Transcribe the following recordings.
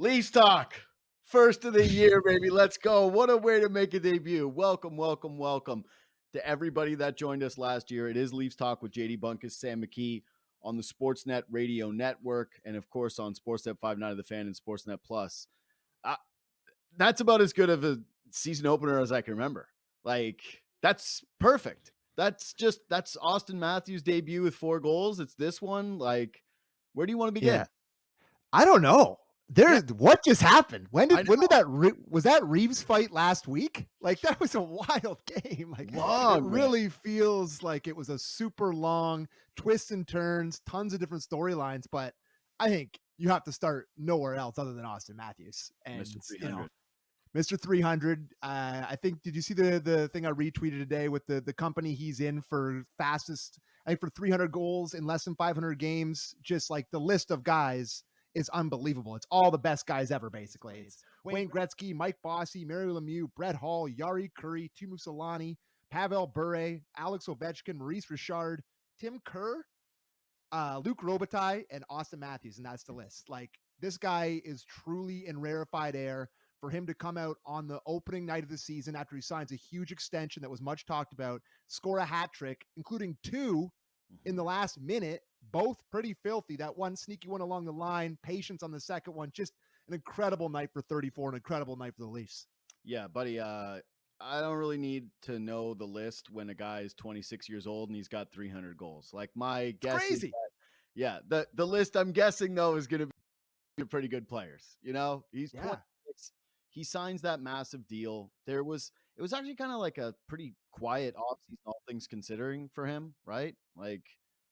Leafs talk. First of the year, baby. Let's go. What a way to make a debut. Welcome to everybody that joined us last year. It is Leafs Talk with JD Bunkis, Sam McKee on the Sportsnet Radio Network, and of course on Sportsnet 59 of the Fan and Sportsnet Plus. That's about as good of a season opener as I can remember. Like, that's perfect. That's Austin Matthews' debut with 4 goals. It's this one. Like, where do you want to begin? Yeah. I don't know. What just happened? When did was that Reaves fight last week? Like, that was a wild game. Like, it really feels like it was a super long twists and turns, tons of different storylines. But I think you have to start nowhere else other than Austin Matthews and Mr. 300. Mr. 300. I think, did you see the thing I retweeted today with the company he's in for fastest? I think for 300 goals in less than 500 games. Just like the list of guys is unbelievable. It's all the best guys ever, basically. It's Wayne Gretzky, Mike Bossy, Mario Lemieux, Brett Hall, Yari Curry, Teemu Solani, Pavel Bure, Alex Ovechkin, Maurice Richard, Tim Kerr, Luke Robitaille, and Austin Matthews, and that's the list. Like, this guy is truly in rarefied air. For him to come out on the opening night of the season after he signs a huge extension that was much talked about, score a hat trick, including 2 in the last minute, both pretty filthy. That one sneaky one along the line, patience on the second one. Just an incredible night for 34, an incredible night for the Leafs. Yeah, buddy. I don't really need to know the list when a guy is 26 years old and he's got 300 goals. Like, my guess crazy. is that, the list I'm guessing though is going to be pretty good players. You know, he's 26. He signs that massive deal. It was actually kind of like a pretty quiet offseason, all things considering, for him, right? Like,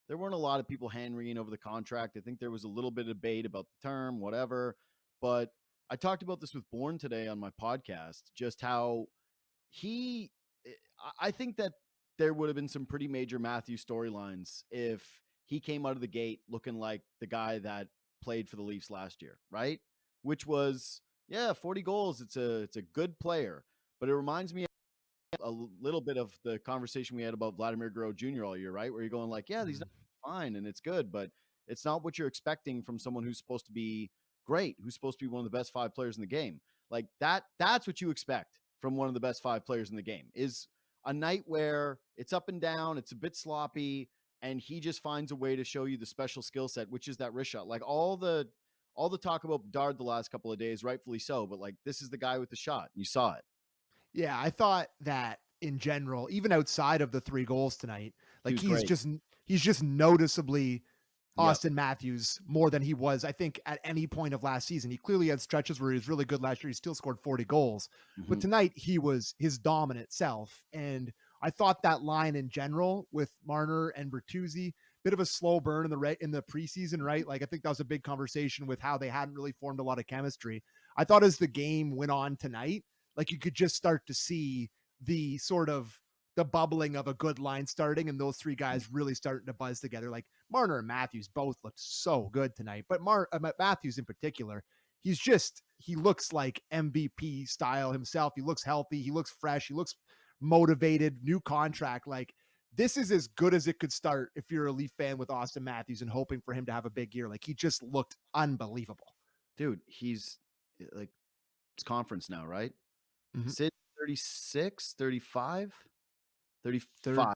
there weren't a lot of people hand-wringing over the contract. I think there was a little bit of debate about the term, whatever. But I talked about this with Bourne today on my podcast, just how I think that there would have been some pretty major Matthew storylines if he came out of the gate looking like the guy that played for the Leafs last year, right? Which was, 40 goals. It's a good player, but it reminds me a little bit of the conversation we had about Vladimir Guerrero Jr. all year, right? Where you're going like, these numbers are fine and it's good, but it's not what you're expecting from someone who's supposed to be great, who's supposed to be one of the best 5 players in the game. Like, that's what you expect from one of the best 5 players in the game, is a night where it's up and down, it's a bit sloppy, and he just finds a way to show you the special skill set, which is that wrist shot. Like, all the talk about Bedard the last couple of days, rightfully so, but like, this is the guy with the shot. You saw it. Yeah, I thought that in general, even outside of the 3 goals tonight, like, he's just noticeably Austin Matthews more than he was, I think, at any point of last season. He clearly had stretches where he was really good last year. He still scored 40 goals, but tonight he was his dominant self. And I thought that line in general with Marner and Bertuzzi, bit of a slow burn in the preseason, right? Like, I think that was a big conversation with how they hadn't really formed a lot of chemistry. I thought as the game went on tonight, like, you could just start to see the sort of the bubbling of a good line starting, and those 3 guys really starting to buzz together. Like, Marner and Matthews both looked so good tonight, but Matthews in particular, he looks like MVP style himself. He looks healthy. He looks fresh. He looks motivated, new contract. Like, this is as good as it could start if you're a Leaf fan with Austin Matthews and hoping for him to have a big year. Like, he just looked unbelievable. Dude, he's like, it's conference now, right? Sid 36, 35, 35.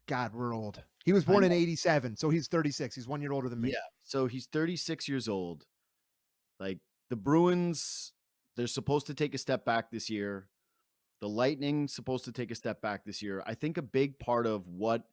God, we're old. He was born in 87, so he's 36. He's 1 year older than me. Yeah, so he's 36 years old. Like, the Bruins, they're supposed to take a step back this year. The Lightning supposed to take a step back this year. I think a big part of what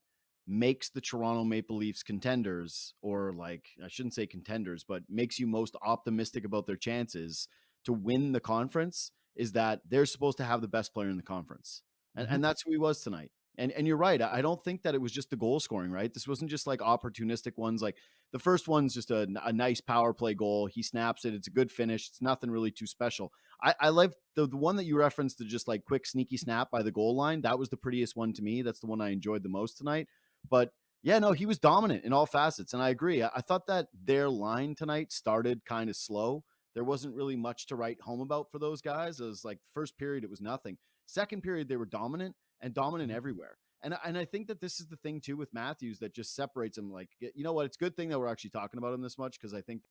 makes the Toronto Maple Leafs contenders, or like, I shouldn't say contenders, but makes you most optimistic about their chances to win the conference, is that they're supposed to have the best player in the conference. And that's who he was tonight. And you're right. I don't think that it was just the goal scoring, right? This wasn't just like opportunistic ones. Like, the first one's just a nice power play goal. He snaps it. It's a good finish. It's nothing really too special. I love the one that you referenced, the just like quick sneaky snap by the goal line. That was the prettiest one to me. That's the one I enjoyed the most tonight. But yeah, no, he was dominant in all facets. And I agree. I thought that their line tonight started kind of slow. There wasn't really much to write home about for those guys. It was like, first period, it was nothing. Second period, they were dominant everywhere. And I think that this is the thing too with Matthews that just separates him. Like, you know what? It's a good thing that we're actually talking about him this much, because I think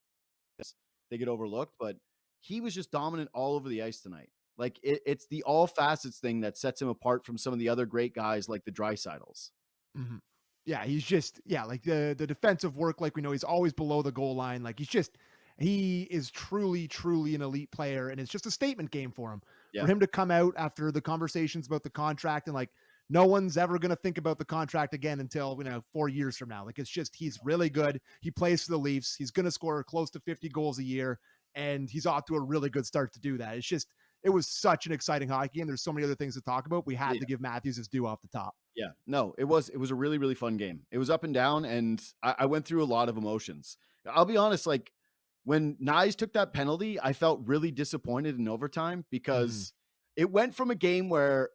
they get overlooked. But he was just dominant all over the ice tonight. Like it's the all facets thing that sets him apart from some of the other great guys like the Dreisaitl's. Mhm. Yeah, he's just like the defensive work, like we know he's always below the goal line. Like he is truly an elite player, and it's just a statement game for him. Yeah. For him to come out after the conversations about the contract and like no one's ever going to think about the contract again until 4 years from now. Like it's just he's really good. He plays for the Leafs. He's going to score close to 50 goals a year, and he's off to a really good start to do that. It's just it was such an exciting hockey game. There's so many other things to talk about. We had to give Matthews his due off the top. Yeah, no, it was a really, really fun game. It was up and down, and I went through a lot of emotions. I'll be honest, like when Nyes took that penalty, I felt really disappointed in overtime because it went from a game where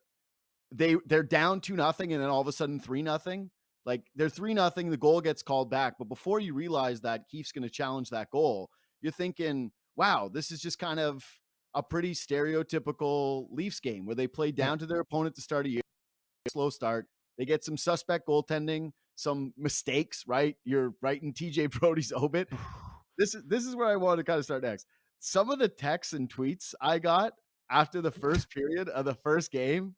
they're down 2-0 and then all of a sudden 3-0. Like they're 3-0, the goal gets called back. But before you realize that Keefe's going to challenge that goal, you're thinking, wow, this is just kind of a pretty stereotypical Leafs game where they play down to their opponent to start a year, slow start. They get some suspect goaltending, some mistakes, right? You're writing TJ Brody's obit. This is where I want to kind of start next. Some of the texts and tweets I got after the first period of the first game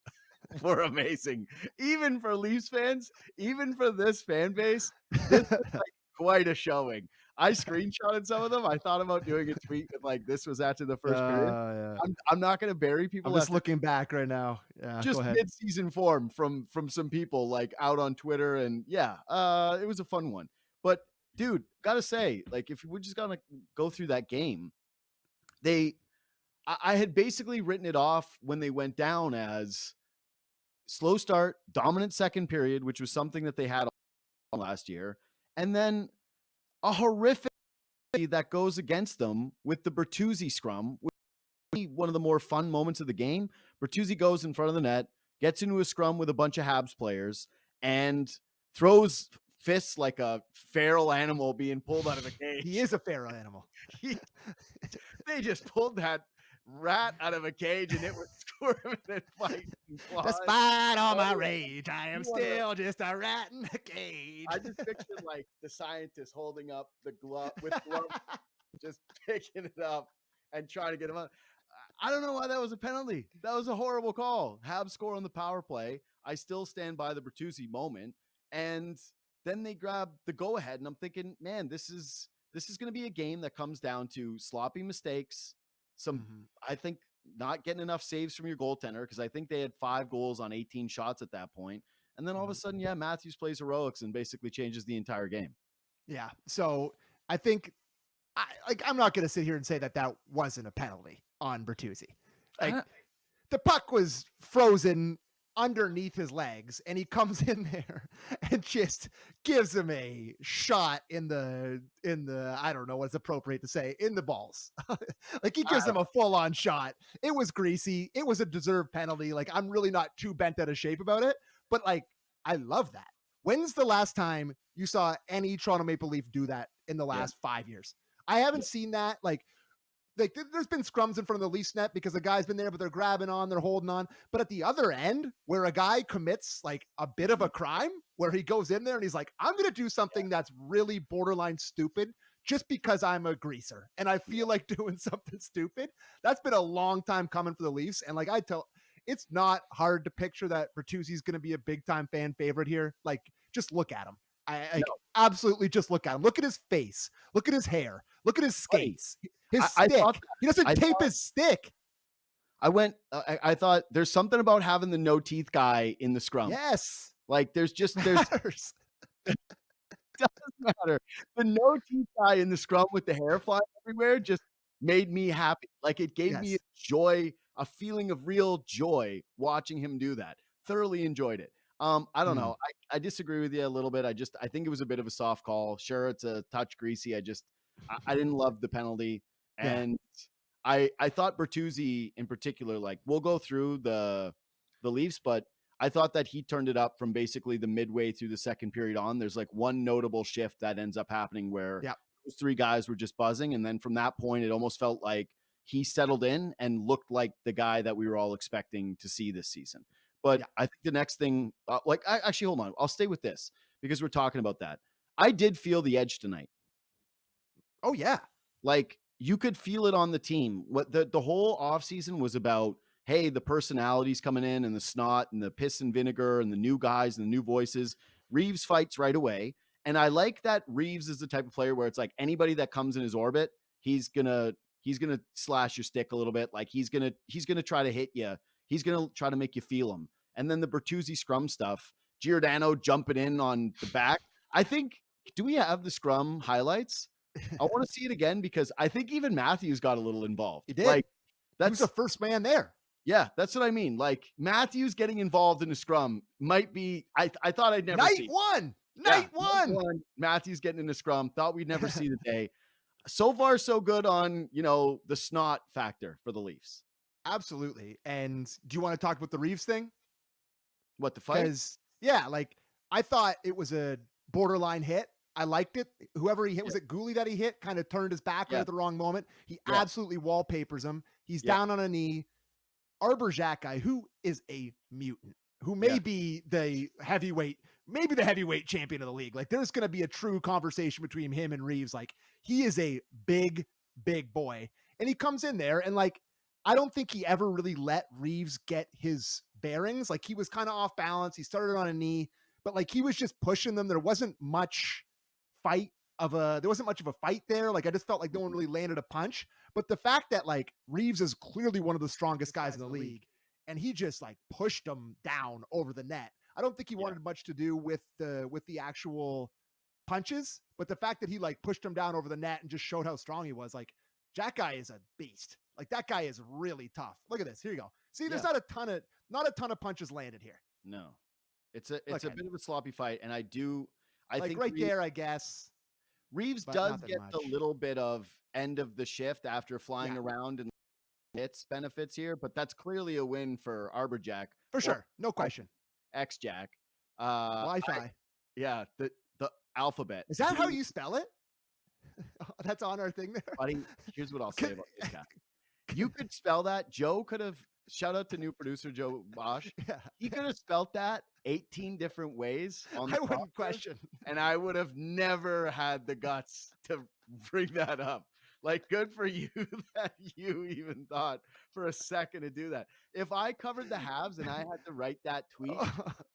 were amazing. Even for Leafs fans, even for this fan base, this is like quite a showing. I screenshotted some of them. I thought about doing a tweet with like, this was after the first period. Yeah. I'm not going to bury people. I'm just looking back right now. Yeah, just mid-season form from some people like out on Twitter, and it was a fun one. But dude, gotta say, like if we're just gonna go through that game, I had basically written it off when they went down as slow start, dominant second period, which was something that they had last year, and then a horrific that goes against them with the Bertuzzi scrum. One of the more fun moments of the game. Bertuzzi goes in front of the net, gets into a scrum with a bunch of Habs players, and throws fists like a feral animal being pulled out of a cage. He is a feral animal. They just pulled that rat out of a cage, and it was squirming and fighting. Despite all my rage, I am still just a rat in a cage. I just pictured like the scientist holding up the glove with gloves, just picking it up and trying to get him out. I don't know why that was a penalty. That was a horrible call. Habs score on the power play. I still stand by the Bertuzzi moment. And then they grab the go-ahead, and I'm thinking, man, this is going to be a game that comes down to sloppy mistakes, I think not getting enough saves from your goaltender, because I think they had 5 goals on 18 shots at that point. And then all of a sudden, Matthews plays heroics and basically changes the entire game. Yeah. So I think I'm not going to sit here and say that wasn't a penalty on Bertuzzi. Like the puck was frozen underneath his legs, and he comes in there and just gives him a shot in the I don't know what's appropriate to say, in the balls. Like he gives him a full on shot. It was greasy. It was a deserved penalty. Like I'm really not too bent out of shape about it, but like I love that. When's the last time you saw any Toronto Maple Leaf do that in the last 5 years? I haven't seen that. Like there's been scrums in front of the Leafs net because the guy's been there, but they're grabbing on, they're holding on. But at the other end, where a guy commits like a bit of a crime, where he goes in there and he's like, I'm going to do something that's really borderline stupid just because I'm a greaser and I feel like doing something stupid. That's been a long time coming for the Leafs. And like it's not hard to picture that Bertuzzi's going to be a big time fan favorite here. Like just look at him. Absolutely just look at him. Look at his face. Look at his hair. Look at his skates. His stick. He doesn't tape his stick. I thought there's something about having the no teeth guy in the scrum. Yes. Like there's it doesn't matter. The no teeth guy in the scrum with the hair flying everywhere just made me happy. Like it gave me a feeling of real joy watching him do that. Thoroughly enjoyed it. I don't know. I disagree with you a little bit. I think it was a bit of a soft call. Sure, it's a touch greasy. I didn't love the penalty. And I thought Bertuzzi in particular, like we'll go through the Leafs, but I thought that he turned it up from basically the midway through the second period on. There's like one notable shift that ends up happening where those 3 guys were just buzzing. And then from that point, it almost felt like he settled in and looked like the guy that we were all expecting to see this season. But I think the next thing, actually, hold on. I'll stay with this because we're talking about that. I did feel the edge tonight. Oh, yeah. Like you could feel it on the team. What the whole offseason was about, hey, the personalities coming in and the snot and the piss and vinegar and the new guys and the new voices. Reaves fights right away. And I like that Reaves is the type of player where it's like anybody that comes in his orbit, he's gonna slash your stick a little bit. Like he's gonna try to hit you. He's gonna try to make you feel him. And then the Bertuzzi scrum stuff, Giordano jumping in on the back. I think, do we have the scrum highlights? I want to see it again because I think even Matthews got a little involved. He did. Like he was the first man there. Yeah, that's what I mean. Like Matthews getting involved in a scrum might be. I thought I'd never see night one. Matthews getting in a scrum. Thought we'd never see the day. So far, so good on the snot factor for the Leafs. Absolutely. And do you want to talk about the Reaves thing? What, the fight? Because like I thought it was a borderline hit. I liked it. Whoever he hit, was it Goalie that he hit? Kind of turned his back right at the wrong moment. He absolutely wallpapers him. He's down on a knee. Xhekaj, who is a mutant, who may be the heavyweight champion of the league. Like there's going to be a true conversation between him and Reaves. Like he is a big, big boy. And he comes in there and like, I don't think he ever really let Reaves get his bearings. Like he was kind of off balance. He started on a knee, but like he was just pushing them. There wasn't much much of a fight there. Like I just felt like no one really landed a punch. But the fact that like Reaves is clearly one of the strongest guys in the league, and he just like pushed him down over the net. I don't think he wanted much to do with the actual punches, but the fact that he like pushed him down over the net and just showed how strong he was. Like Xhekaj is a beast. Like that guy is really tough. Look at this. Here you go. See, there's not a ton of punches landed here. No, it's a bit of a sloppy fight, and I think right there, I guess. Reaves does get the little bit of end of the shift after flying around and hits benefits here, but that's clearly a win for Arbjerg. For sure. No question. Xhekaj. Wi-Fi. The alphabet. Is that how you spell it? That's on our thing there. Buddy, here's what I'll say about this guy. You could spell that. Joe could have, shout out to new producer Joe Bosch. He could have spelt that 18 different ways. I wouldn't question. And I would have never had the guts to bring that up. Like, good for you that you even thought for a second to do that. If I covered the Habs and I had to write that tweet,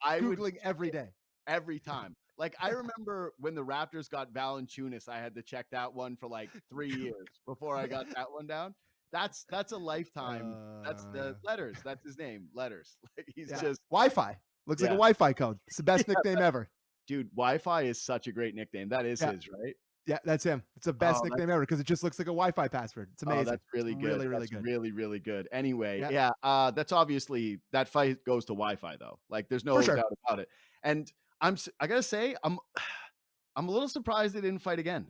I would Googling every day. Every time. Like, I remember when the Raptors got Valanciunas, I had to check that one for like 3 years before I got that one down. That's a lifetime. That's the letters. That's his name. Letters. Like he's just Wi-Fi. Looks like a Wi-Fi code. It's the best nickname ever. Dude, Wi-Fi is such a great nickname. That is his, right? Yeah, that's him. It's the best nickname ever because it just looks like a Wi-Fi password. It's amazing. That's really good. Really, really good. Really, really good. Anyway, that's obviously that fight goes to Wi-Fi though. Like there's no doubt about it. And I gotta say, I'm a little surprised they didn't fight again.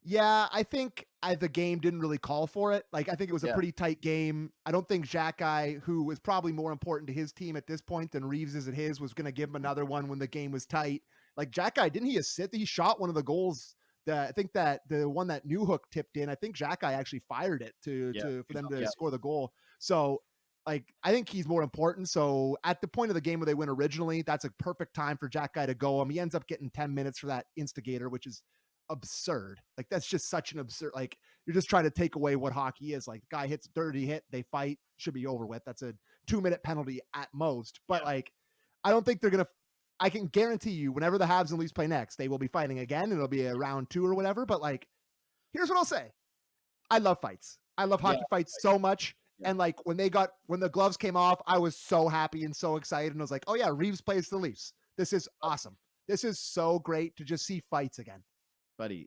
Yeah, I think the game didn't really call for it. Like, I think it was a pretty tight game. I don't think Xhekaj, who was probably more important to his team at this point than Reaves is at his, was going to give him another one when the game was tight. Like, Xhekaj, didn't he assist? He shot one of the goals. I think that the one that Newhook tipped in, I think Xhekaj actually fired it for them to score the goal. So, like, I think he's more important. So, at the point of the game where they win originally, that's a perfect time for Xhekaj to go. He ends up getting 10 minutes for that instigator, which is absurd. Like that's just such an absurd, like you're just trying to take away what hockey is. Like guy hits dirty hit, they fight, should be over with. That's a 2-minute penalty at most. But like I don't think they're gonna, I can guarantee you whenever the Habs and Leafs play next, they will be fighting again and it'll be a round 2 or whatever. But like here's what I'll say. I love fights. I love hockey fights so much. And like when the gloves came off, I was so happy and so excited and I was like, oh yeah, Reaves plays the Leafs. This is awesome. This is so great to just see fights again. Buddy,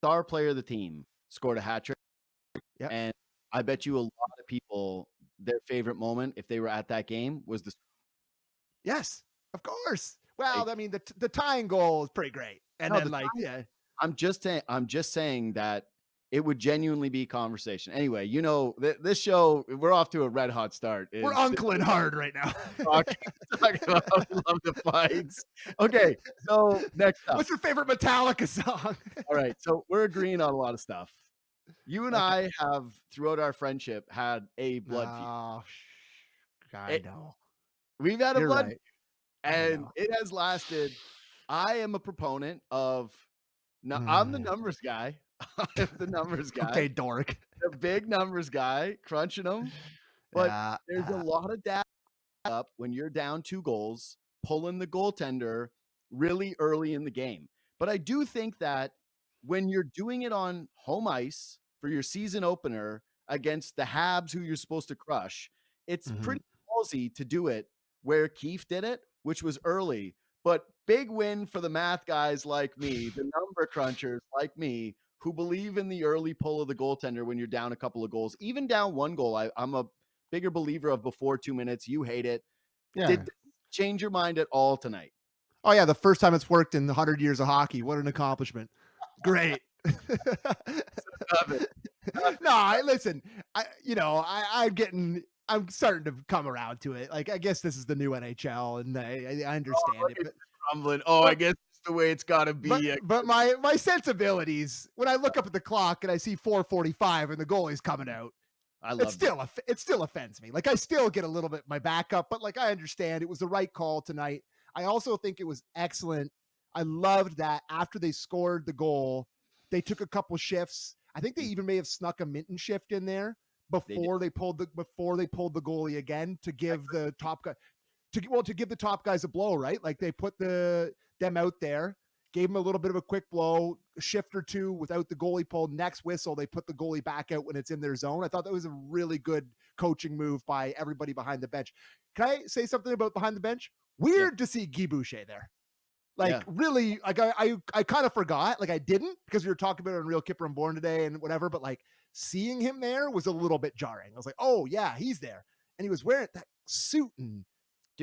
star player of the team scored a hat trick, and I bet you a lot of people their favorite moment, if they were at that game, was the. Yes, of course. Well, I mean, the tying goal is pretty great, and then I'm just saying that it would genuinely be conversation. Anyway, this show, we're off to a red hot start. We're uncling hard right now. talking about love the fights. Okay, so next up. What's your favorite Metallica song? All right, so we're agreeing on a lot of stuff. You and I have, throughout our friendship, had a blood feud. I know. We've had a blood feud, and it has lasted. I am a proponent of No, I'm the numbers guy. I'm the numbers guy. Okay, dork. The big numbers guy, crunching them. But Yeah. there's a lot of data up when you're down 2 goals, pulling the goaltender really early in the game. But I do think that when you're doing it on home ice for your season opener against the Habs who you're supposed to crush, it's pretty ballsy to do it where Keefe did it, which was early. But big win for the math guys like me, the number crunchers like me, who believe in the early pull of the goaltender when you're down a couple of goals, even down 1 goal. I'm a bigger believer of before 2 minutes. You hate it. Yeah. Did this change your mind at all tonight? Oh yeah, the first time it's worked in 100 years of hockey. What an accomplishment. Great. Love it. No, listen, I'm starting to come around to it. Like, I guess this is the new NHL, and I understand it. But, Crumbling. I guess it's the way it's got to be. But my sensibilities, when I look up at the clock and I see 4:45 and the goalie's coming out, it still offends me. Like, I still get a little bit my back up, but like, I understand it was the right call tonight. I also think it was excellent. I loved that after they scored the goal, they took a couple shifts. I think they even may have snuck a Minten shift in there before they pulled the goalie again to give the top guy to give the top guys a blow, right? Like, they put them out there, gave him a little bit of a quick blow, a shift or two without the goalie pulled. Next whistle, they put the goalie back out when it's in their zone. I thought that was a really good coaching move by everybody behind the bench. Can I say something about behind the bench? Weird to see Guy Boucher there. Like, really, like, I kind of forgot. Like, I didn't, because we were talking about it on Real Kipper and Born today and whatever, but like, seeing him there was a little bit jarring. I was like, oh yeah, he's there. And he was wearing that suit and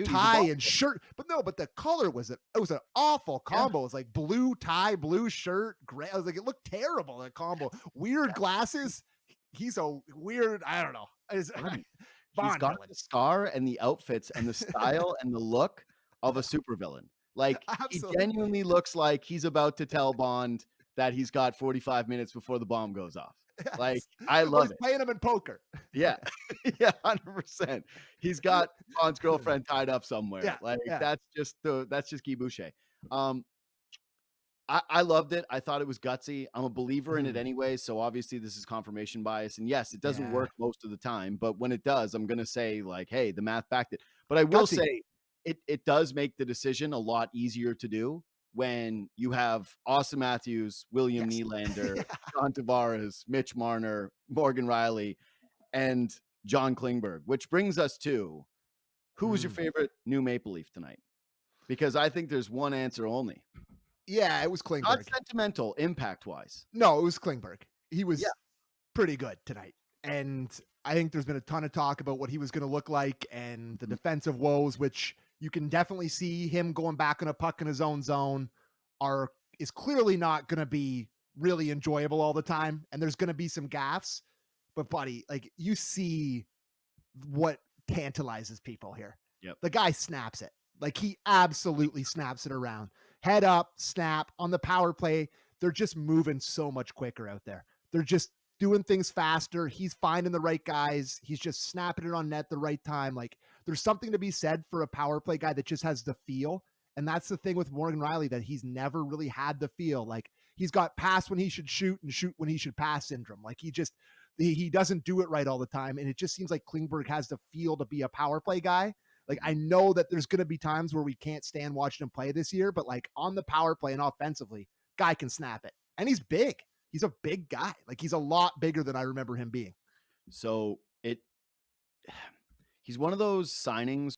tie and shirt. But the color was it was an awful combo. It was like blue tie, blue shirt, gray. I was like, it looked terrible, that combo. Weird glasses. He's a weird, I don't know. He's got the scar and the outfits and the style and the look of a supervillain. Like, he genuinely looks like he's about to tell Bond that he's got 45 minutes before the bomb goes off. Yes. Like, I love it. Playing him in poker. Yeah. Yeah, 100%. He's got Bond's girlfriend tied up somewhere. Yeah. Like, that's just Guy Boucher. I loved it. I thought it was gutsy. I'm a believer in it anyway, so obviously this is confirmation bias. And yes, it doesn't work most of the time, but when it does, I'm going to say, like, hey, the math backed it. But I will say it does make the decision a lot easier to do when you have Austin Matthews, William Nylander, John Tavares, Mitch Marner, Morgan Riley, and John Klingberg, which brings us to, who was your favorite new Maple Leaf tonight? Because I think there's one answer only. Yeah, it was Klingberg. Not sentimental, impact-wise. No, it was Klingberg. He was pretty good tonight. And I think there's been a ton of talk about what he was going to look like and the defensive woes, which you can definitely see him going back on a puck in his own zone is clearly not going to be really enjoyable all the time. And there's going to be some gaffes. But, buddy, like, you see what tantalizes people here. Yep. The guy snaps it. Like, he absolutely snaps it around. Head up, snap on the power play. They're just moving so much quicker out there. They're just doing things faster. He's finding the right guys. He's just snapping it on net the right time. Like, there's something to be said for a power play guy that just has the feel. And that's the thing with Morgan Riley, that he's never really had the feel. Like, he's got pass when he should shoot and shoot when he should pass syndrome. Like, he doesn't do it right all the time. And it just seems like Klingberg has the feel to be a power play guy. Like, I know that there's going to be times where we can't stand watching him play this year, but like, on the power play and offensively, guy can snap it. And he's big. He's a big guy. Like, he's a lot bigger than I remember him being. So he's one of those signings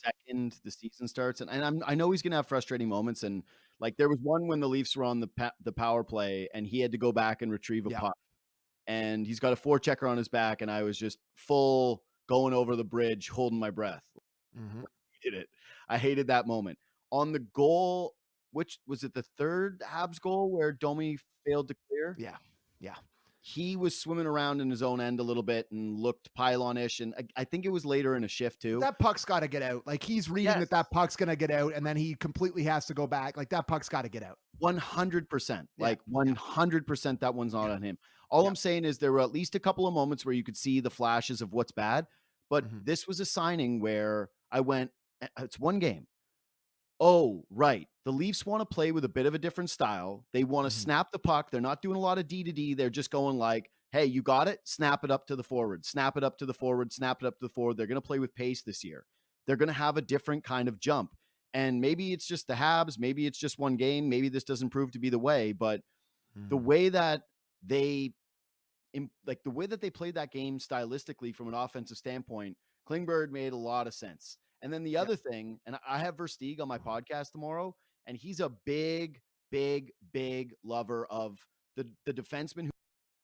second the season starts. And I know he's going to have frustrating moments. And like, there was one when the Leafs were on the power play and he had to go back and retrieve a puck. And he's got a forechecker on his back. And I was just full going over the bridge, holding my breath. I hated that moment. On the goal, which was it, the third Habs goal where Domi failed to clear? Yeah. He was swimming around in his own end a little bit and looked pylon-ish. And I think it was later in a shift too. That puck's got to get out. Like, he's reading that puck's going to get out, and then he completely has to go back. Like, that puck's got to get out. 100%. Like, 100% that one's not on him. All I'm saying is there were at least a couple of moments where you could see the flashes of what's bad. But this was a signing where I went, it's one game. Oh, right. The Leafs wanna play with a bit of a different style. They wanna Mhm. snap the puck. They're not doing a lot of D to D. They're just going like, "Hey, you got it? Snap it up to the forward. Snap it up to the forward. Snap it up to the forward." They're gonna play with pace this year. They're gonna have a different kind of jump. And maybe it's just the Habs, maybe it's just one game, maybe this doesn't prove to be the way, but the Mhm. way that they like the way that they played that game stylistically from an offensive standpoint, Klingberg made a lot of sense. And then the Yep. other thing, and I have Versteeg on my podcast tomorrow, and he's a big, big, big lover of the defenseman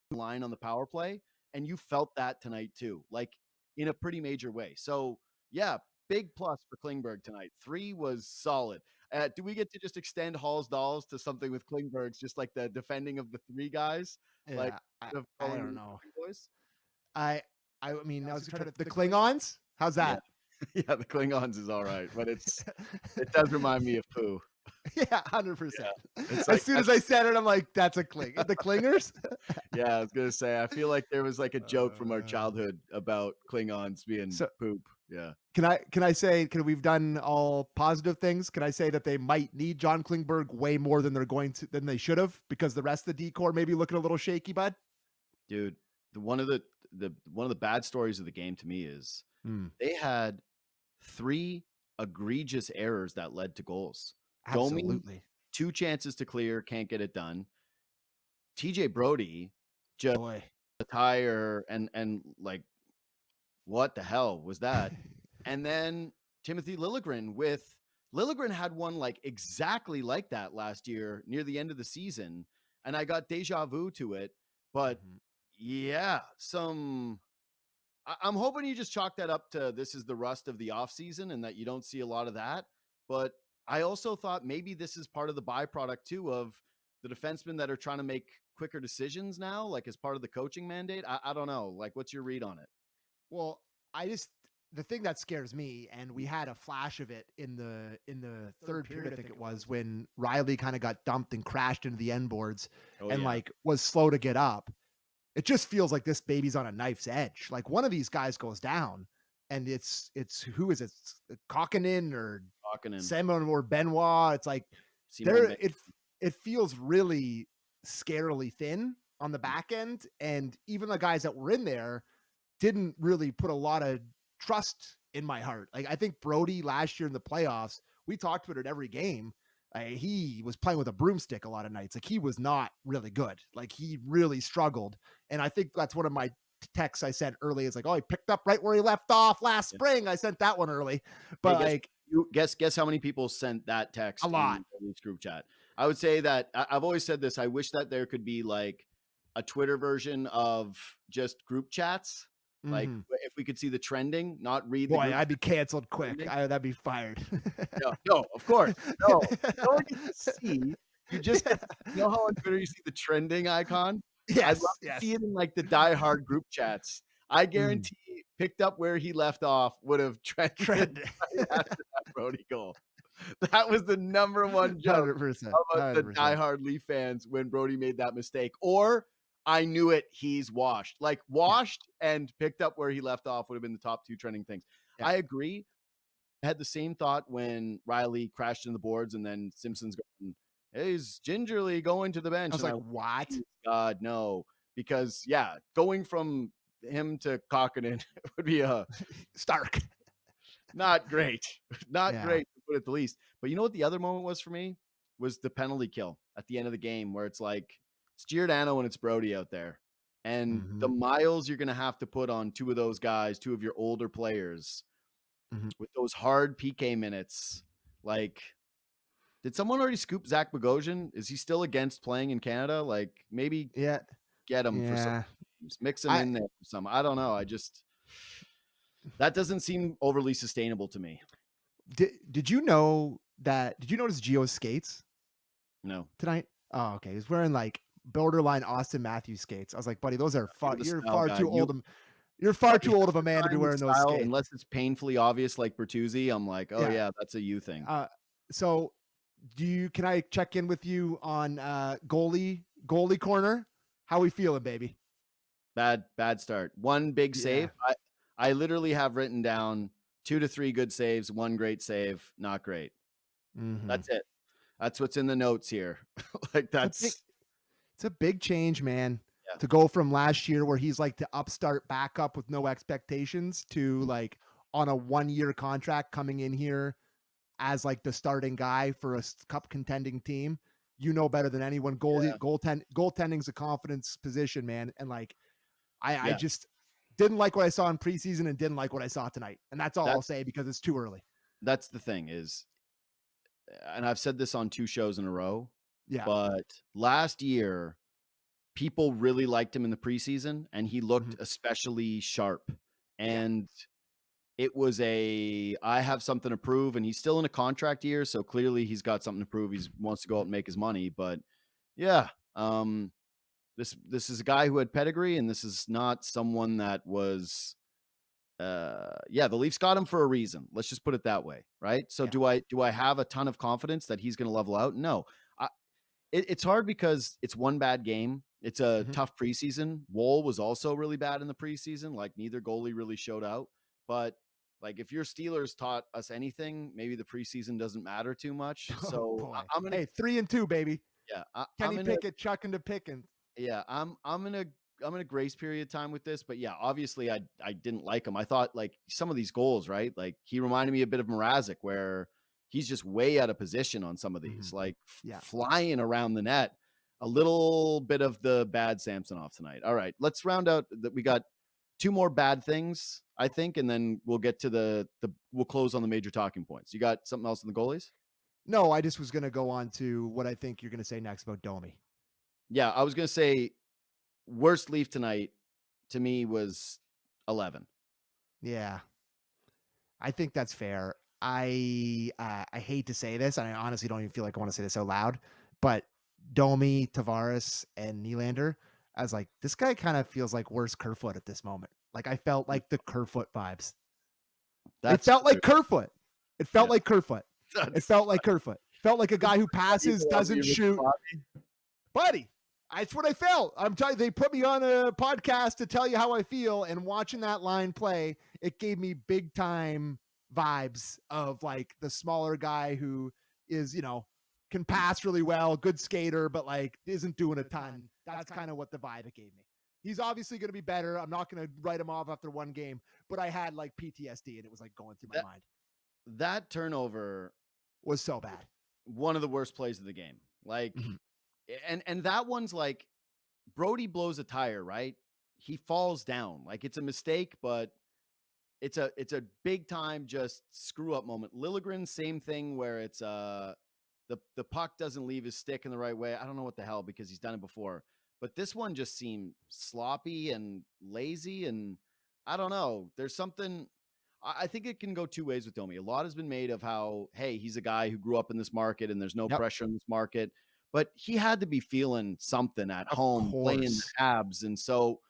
who line on the power play, and you felt that tonight too, like in a pretty major way. So yeah, big plus for Klingberg tonight. 3 was solid. Do we get to just extend Hall's dolls to something with Klingberg's just like the defending of the 3 guys, like Yeah. I of I calling don't them know. boys? I mean, I was Try trying to to the Klingons? How's Yeah. that? Yeah, the Klingons is all right, but it does remind me of poo. Yeah, Yeah. 100%. It's As like soon I as I said it, I'm like, "That's a Kling." The Klingers? yeah, I was gonna say, I feel like there was like a joke from our Uh, childhood about Klingons being so poop. Yeah. can I say we've done all positive things? Can I say that they might need John Klingberg way more than they should have because the rest of the decor may be looking a little shaky, bud? Dude, one of the bad stories of the game to me is Mm, they had 3 egregious errors that led to goals. Domi, absolutely. 2 chances to clear, can't get it done. TJ Brody just Boy. a tire and like, what the hell was that? And then Timothy Liljegren had one like exactly like that last year near the end of the season, and I got deja vu to it. But Mhm. yeah, I'm hoping you just chalk that up to this is the rust of the offseason and that you don't see a lot of that. But I also thought maybe this is part of the byproduct too of the defensemen that are trying to make quicker decisions now, like as part of the coaching mandate. I don't know. Like, what's your read on it? Well, I just the thing that scares me, and we had a flash of it in the third period, I think it was, when Riley kind of got dumped and crashed into the end boards Oh and yeah. like was slow to get up. It just feels like this baby's on a knife's edge. Like one of these guys goes down, and it's who is it? Kokkinen or Talking and Simon or Benoit. It's like Simon there it feels really scarily thin on the back end, and even the guys that were in there didn't really put a lot of trust in my heart. Like I think Brody last year in the playoffs, we talked about it every game. He was playing with a broomstick a lot of nights. Like he was not really good. Like he really struggled. And I think that's one of my texts I sent early. Is like, oh, he picked up right where he left off last yeah. spring. I sent that one early, Hey, but like guess how many people sent that a text lot. in the group chat? I would say that I've always said this. I wish that there could be like a Twitter version of just group chats. Like Mhm. if we could see the trending, not read the Boy, group I'd be canceled quick. trending. That'd be fired. No, no, of course. No, you don't get to see. You just get to, you know how on Twitter you see the trending icon? I'd love Yes, to yes. see it in like the diehard group chats. I Mm. guarantee picked up where he left off would have trended Trend. right after that Brody goal. That was the number one joke 100%. of the 100%. diehard Leaf fans when Brody made that mistake. Or I knew it, he's washed. Like Yeah. washed and picked up where he left off would have been the top 2 trending things. Yeah. I agree. I had the same thought when Riley crashed in the boards and then Simpson's going, hey, he's gingerly going to the I bench. was And like, "What?" please God, no. Because yeah, going from him to Kokkinen would be a Stark. not great. Not Yeah. great to put it the least. But you know what the other moment was for me? Was the penalty kill at the end of the game where it's like it's Giordano and it's Brody out there. And the Mhm. miles you're gonna have to put on 2 of those guys, 2 of your older players Mhm. with those hard PK minutes. Like, did someone already scoop Zach Bogosian? Is he still against playing in Canada? Like, maybe Yeah. get him for some Yeah. games, mix him I in there for some. I don't know. I just that doesn't seem overly sustainable to me. did you did you notice Gio's skates No. tonight? Oh, okay. He's wearing, like, borderline Austin Matthews skates. I was like, "Buddy, those are You're the you're style far guy. too old you're far Buddy, too old half of a the man to be time with wearing those style, skates." unless it's painfully obvious like Bertuzzi, I'm like, "Oh, Yeah. yeah, that's a you thing." So can I check in with you on, goalie corner? How we feeling, baby? Bad start. 1 big Yeah. save. I literally have written down 2 to 3 good saves, 1 great save, not great. Mhm. That's it. That's what's in the notes here. Like It's a big that's it's a big change, man, yeah, to go from last year where he's like the upstart backup with no expectations to like on a 1-year contract coming in here as like the starting guy for a cup contending team. You know better than anyone. yeah, Goaltending's a confidence position, man. And like I yeah. just didn't like what I saw in preseason and didn't like what I saw tonight. And that's all I'll That's say because it's too early. that's the thing is, and I've said this on 2 shows in a row, Yeah. but last year, people really liked him in the preseason, and he looked Mhm. especially sharp, Yeah. and it was I have something to prove, and he's still in a contract year, so clearly he's got something to prove. He wants to go out and make his money, but yeah, this is a guy who had pedigree, and this is not someone that was yeah, the Leafs got him for a reason. Let's just put it that way, right? So Yeah. do I have a ton of confidence that he's going to level out? No. It's hard because it's one bad game. It's a Mhm. tough preseason. Woll was also really bad in the preseason. Like neither goalie really showed out. But like if your Steelers taught us anything, maybe the preseason doesn't matter too much. Oh So boy. I'm gonna Hey, 3-2, baby. yeah I'm Kenny gonna Pickett chucking to Pickens. yeah, I'm in a grace period time with this, but yeah, obviously I didn't like him. I thought like some of these goals, right? Like he reminded me a bit of Mrazek, where he's just way out of position on some of these, Mhm. like Yeah. flying around the net. A little bit of the bad Samsonov tonight. All right, let's round out that. We got two more bad things, I think, and then we'll get to the we'll close on the major talking points. You got something else in the goalies? No, I just was gonna go on to what I think you're gonna say next about Domi. Yeah, I was gonna say worst Leaf tonight to me was 11. Yeah. I think that's fair. I hate to say this, and I honestly don't even feel like I want to say this out loud, but Domi, Tavares, and Nylander, I was like, this guy kind of feels like worse Kerfoot at this moment. Like I felt like the Kerfoot vibes. It That's felt fair. like Kerfoot. It felt Yeah. like Kerfoot. It That's felt like Kerfoot. Felt like a guy who passes, doesn't shoot. Buddy, that's what I felt. I'm telling you, they put me on a podcast to tell you how I feel, and watching that line play, it gave me big time vibes of like the smaller guy who is, can pass really well, good skater, but like isn't doing a ton. That's kind of what the vibe it gave me. He's obviously going to be better. I'm not going to write him off after one game, but I had like PTSD and it was like going through my that mind. that turnover, Was so bad. one of the worst plays of the game. Like, Mhm. and that one's like Brody blows a tire, right? He falls down. Like it's a mistake, but it's a big time just screw up moment. Liljegren, same thing where it's the puck doesn't leave his stick in the right way. I don't know what the hell because he's done it before. But this one just seemed sloppy and lazy, and I don't know. There's something. I think it can go two ways with Domi. A lot has been made of how, hey, he's a guy who grew up in this market and there's no Yep. pressure in this market, but he had to be feeling something at Of home playing the course. Habs, and so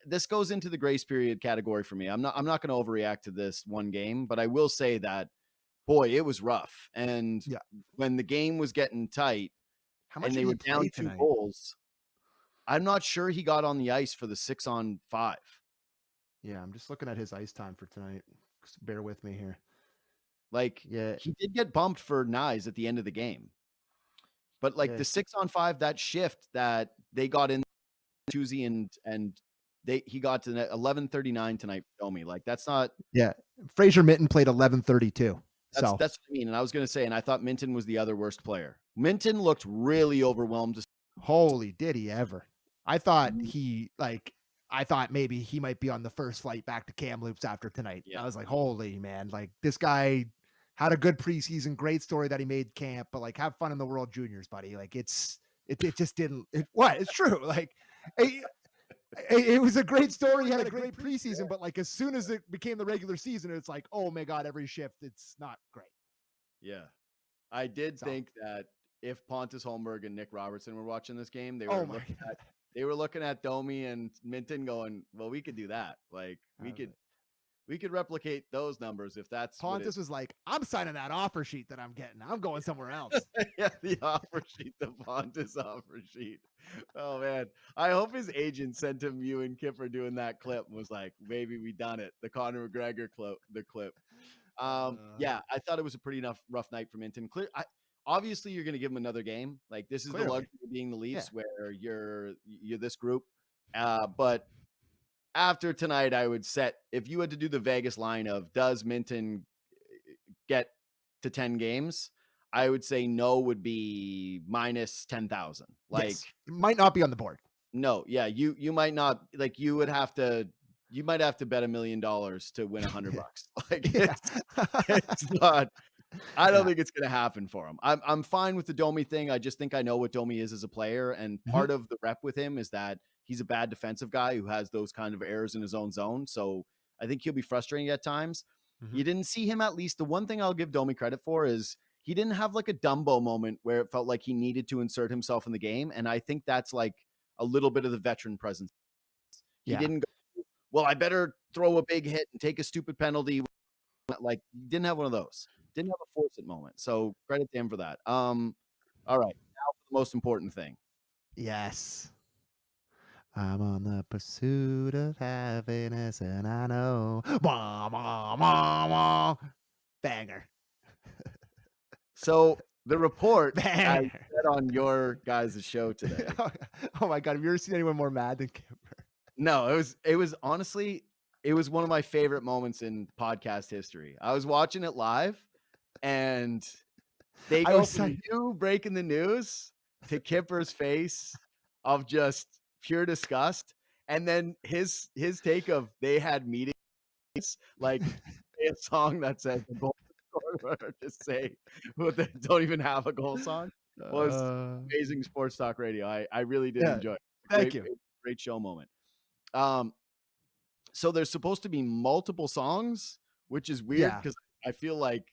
this goes into the grace period category for me. I'm not going to overreact to this one game, but I will say that boy, it was rough. And Yeah. when the game was getting tight How much and did they he were down play 2 tonight? goals, I'm not sure he got on the ice for the 6-on-5. Yeah, I'm just looking at his ice time for tonight. Just bear with me here. Like Yeah, he did get bumped for Nyes at the end of the game. But like yeah, the 6-on-5, that shift that they got in Bertuzzi and he got to 11:39 tonight for Domi. Like that's not yeah. Fraser Mitten played 11:32. that's So that's what I mean. And I was gonna say, and I thought Minten was the other worst player. Minten looked really overwhelmed. holy, did he ever? I thought I thought maybe he might be on the first flight back to Kamloops after tonight. Yeah. I was like, holy man, like this guy had a good preseason, great story that he made camp, but like have fun in the World Juniors, buddy. Like it just didn't. It's true. Like it was a great story. He had a great preseason, but like as soon as it became the regular season, it's like, oh my god, every shift, it's not great. Yeah. I did So, think that if Pontus Holmberg and Nick Robertson were watching this game, they oh were my looking god, at they were looking at Domi and Minton going, "Well, we could do that. Like I we was could like, we could replicate those numbers if that's what it." Pontus was like, I'm signing that offer sheet that I'm getting. I'm going somewhere else. Yeah, the offer sheet, the Pontus offer sheet. Oh man, I hope his agent sent him you and Kipper doing that clip and was like, "Maybe we done it." The Conor McGregor clip, the clip. Yeah, I thought it was a pretty rough night for Minten. Obviously, you're going to give him another game. Like this is the luxury of being the Leafs, where you're this group. But after tonight, I would set, if you had to do the Vegas line of does Minten get to 10 games, I would say no would be minus 10,000. Like yes. It might not be on the board. No, yeah, you might not, like you might have to bet $1 million to win $100. Like it's not. I don't think it's going to happen for him. I'm fine with the Domi thing. I just think I know what Domi is as a player, and part of the rep with him is that he's a bad defensive guy who has those kind of errors in his own zone. So I think he'll be frustrating at times. You didn't see him, at least the one thing I'll give Domi credit for is he didn't have like a Dumbo moment where it felt like he needed to insert himself in the game, and I think that's like a little bit of the veteran presence. He didn't go, well, I better throw a big hit and take a stupid penalty. Like, he didn't have one of those. Didn't have a force it moment. So credit to him for that. All right. Now for the most important thing. Yes. I'm on the pursuit of happiness, and I know. Banger. So the report I said on your guys' show today. Oh my God. Have you ever seen anyone more mad than Kimber? No, it was honestly, it was one of my favorite moments in podcast history. I was watching it live, and they go from you breaking the news to Kipper's face of just pure disgust, and then his take of they had meetings, like a song that says the goal scorer to say what they don't even have a goal song was amazing sports talk radio. I really did enjoy it. Thank you. Great show moment. So there's supposed to be multiple songs, which is weird because I feel like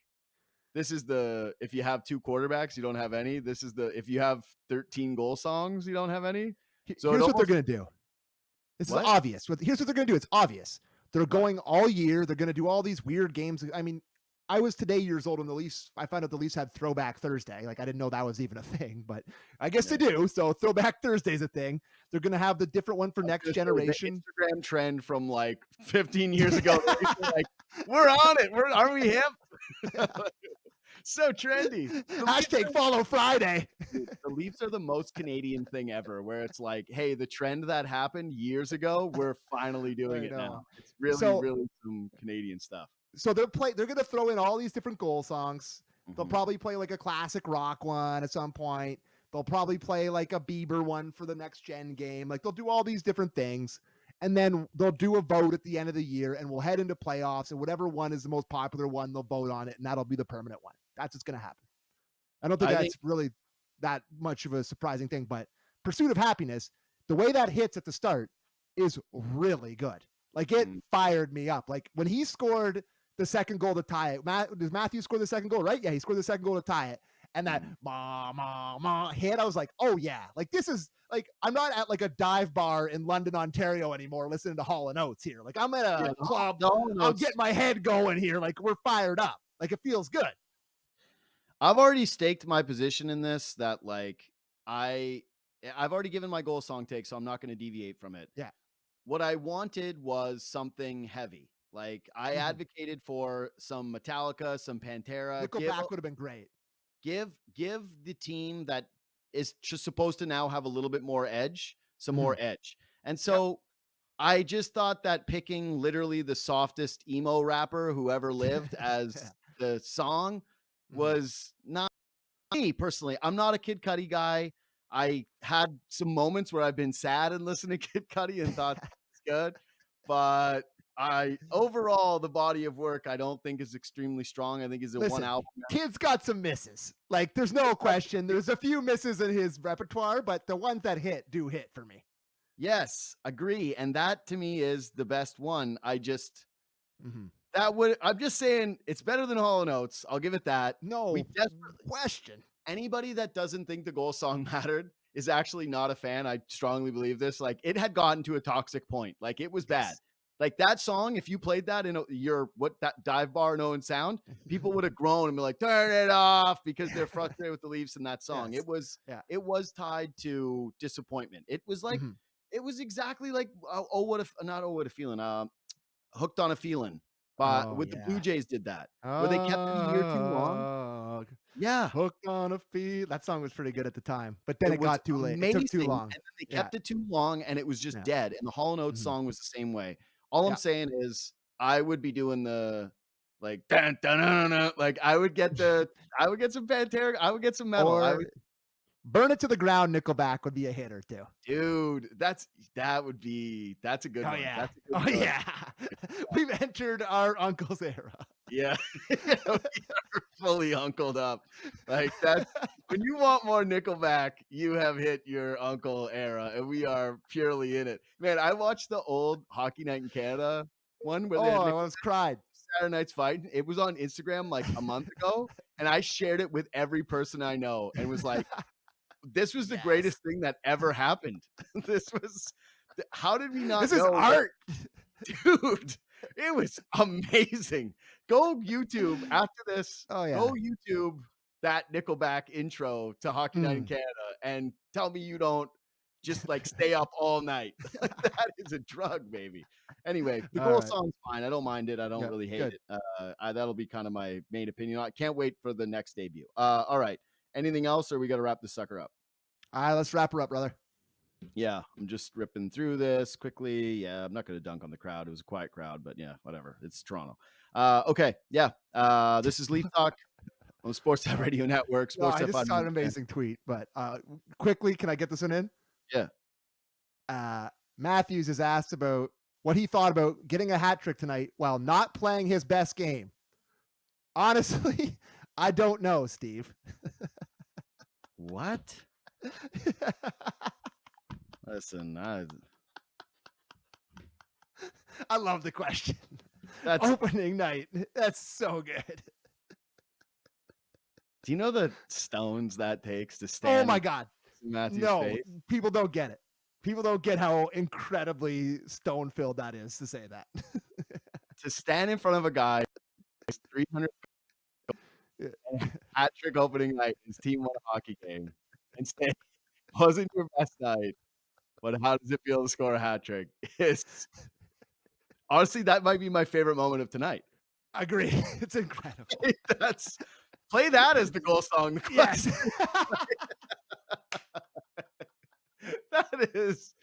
this is if you have 2 quarterbacks, you don't have any. This is if you have 13 goal songs, you don't have any. So here's what they're going to do. This is obvious. Here's what they're going to do. It's obvious. They're going all year. They're going to do all these weird games. I mean, I was today years old when the Leafs, I found out the Leafs had Throwback Thursday. Like, I didn't know that was even a thing, but I guess they do. So Throwback Thursday is a thing. They're going to have the different one for next generation. Instagram trend from like 15 years ago. Like, we're on it. Aren't we hip? So trendy. Hashtag follow Friday. The Leafs are the most Canadian thing ever, where it's like, hey, the trend that happened years ago, we're finally doing it now. It's really some Canadian stuff. So they're going to throw in all these different goal songs. They'll probably play like a classic rock one at some point. They'll probably play like a Bieber one for the next gen game. Like, they'll do all these different things. And then they'll do a vote at the end of the year, and we'll head into playoffs, and whatever one is the most popular one, they'll vote on it, and that'll be the permanent one. That's what's going to happen. I don't think that's really that much of a surprising thing, but Pursuit of Happiness, the way that hits at the start is really good. Like, it fired me up. Like, when he scored the second goal to tie it, does Matthew score the second goal, right? Yeah, he scored the second goal to tie it. And that hit, I was like, oh yeah, like this is like, I'm not at like a dive bar in London, Ontario anymore listening to Hall & Oates here. Like, I'm at a club. I'm getting my head going here. Like, we're fired up. Like, it feels good. I've already staked my position in this, that like I've already given my goal song take, so I'm not going to deviate from it. Yeah. What I wanted was something heavy. Like, I advocated for some Metallica, some Pantera. Nickelback would have been great. Give the team that is just supposed to now have a little bit more edge, some more edge. And so I just thought that picking literally the softest emo rapper who ever lived as the song was not me personally. I'm not a Kid Cudi guy. I had some moments where I've been sad and listened to Kid Cudi and thought it's good, but overall, the body of work I don't think is extremely strong. I think he's one album. Kid's got some misses. Like, there's no question. There's a few misses in his repertoire, but the ones that do hit for me. Yes, agree. And that to me is the best one. I'm just saying it's better than Hall & Oates. I'll give it that. No question. Anybody that doesn't think the goal song mattered is actually not a fan. I strongly believe this. Like, it had gotten to a toxic point. Like, it was bad. Like, that song, if you played that in that dive bar in Owen Sound, people would have groaned and be like, turn it off, because they're frustrated with the Leafs in that song. It was tied to disappointment. It was like, it was exactly like, Hooked on a Feeling. but Oh, with the Blue yeah. Jays did that, where they kept it a year too long. Yeah. Hooked on a feet. That song was pretty good at the time, but then It it was got too late. It took too amazing, and long. then they Yeah, kept it too long, and it was just yeah. dead, and the Hall & Oates Mhm. song was the same way. All I'm Yeah. saying is I would be doing the, like, dun, dun, dun, dun, dun, like, I would get some Pantera, I would get some metal, I Or would Burn It to the Ground, Nickelback would be a hitter too. dude, that's a good Oh, one, yeah. that's a good Oh, one. yeah. We've entered our uncle's era. Yeah. We are fully uncled up. Like, that's when you want more Nickelback, you have hit your uncle era, and we are purely in it. Man, I watched the old Hockey Night in Canada one where they Oh, had I Nickelback almost cried. Saturday Night's Fighting. It was on Instagram, like, a month ago, and I shared it with every person I know and was like, "This was the Yes. greatest thing that ever happened." This was how did we not This is know that art. dude, it was amazing. Go YouTube after this. Oh, Go yeah. YouTube that Nickelback intro to Hockey Night in Mm. Canada and tell me you don't just like stay up all night. Like that is a drug, baby. Anyway, the All goal right. song's fine. I don't mind it. I don't Yeah, really hate good. it. That'll be kind of my main opinion. I can't wait for the next debut. All right. Anything else, or we got to wrap this sucker up? All right, let's wrap her up, brother. Yeah, I'm just ripping through this quickly. Yeah, I'm not going to dunk on the crowd. It was a quiet crowd, but yeah, whatever. It's Toronto. Okay, yeah. This is Leaf Talk on the Sportsnet Radio Network. No, I Sportsnet just 5. saw an amazing tweet, but quickly, can I get this one in? Yeah. Matthews is asked about what he thought about getting a hat trick tonight while not playing his best game. Honestly, I don't know, Steve. What? Listen, I love the question. that's. Opening night. That's so good. Do you know the stones that takes to Oh stand my God. in Matthew's No, face? people don't get it. People don't get how incredibly stone filled that is to say that. To stand in front of a guy who's 300 Yeah. hat trick opening night, his team won a hockey game, and say, wasn't your best night, but how does it feel to score a hat trick? It's honestly, that might be my favorite moment of tonight. Agree. It's incredible. That's play that as the goal song. Yes. That is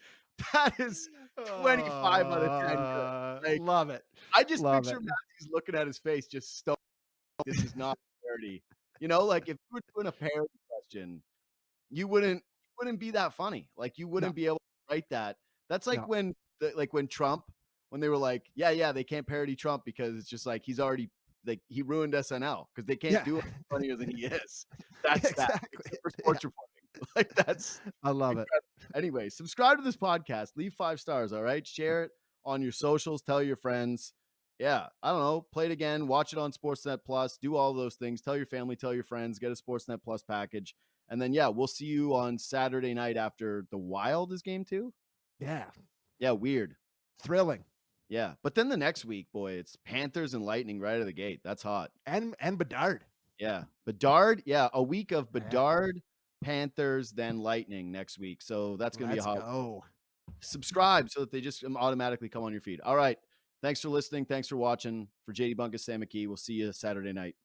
25 out of 10 good. Like, Love it. I just Love picture it. Matthews looking at his face just stoked. This is not parody. You know, like if you were doing a parody question, you wouldn't be that funny. Like you wouldn't No. be able to write that. That's like No. when Trump, when they were like, yeah, they can't parody Trump because it's just like he's already like he ruined SNL because they can't do it funnier than he is. That's Exactly. except for sports reporting. Like that's I love it. anyway. Subscribe to this podcast. Leave 5 stars. All right. Share it on your socials. Tell your friends. Yeah, I don't know. Play it again. Watch it on Sportsnet Plus. Do all those things. Tell your family. Tell your friends. Get a Sportsnet Plus package. And then, yeah, we'll see you on Saturday night after the Wild is game 2. Yeah. Yeah, weird. Thrilling. Yeah. But then the next week, boy, it's Panthers and Lightning right out of the gate. That's hot. And Bedard. Yeah. Bedard. Yeah. A week of Bedard, Panthers, then Lightning next week. So that's going to be a hot. Go. Subscribe so that they just automatically come on your feed. All right. Thanks for listening. Thanks for watching. For JD Bunkis, Sam McKee. We'll see you Saturday night.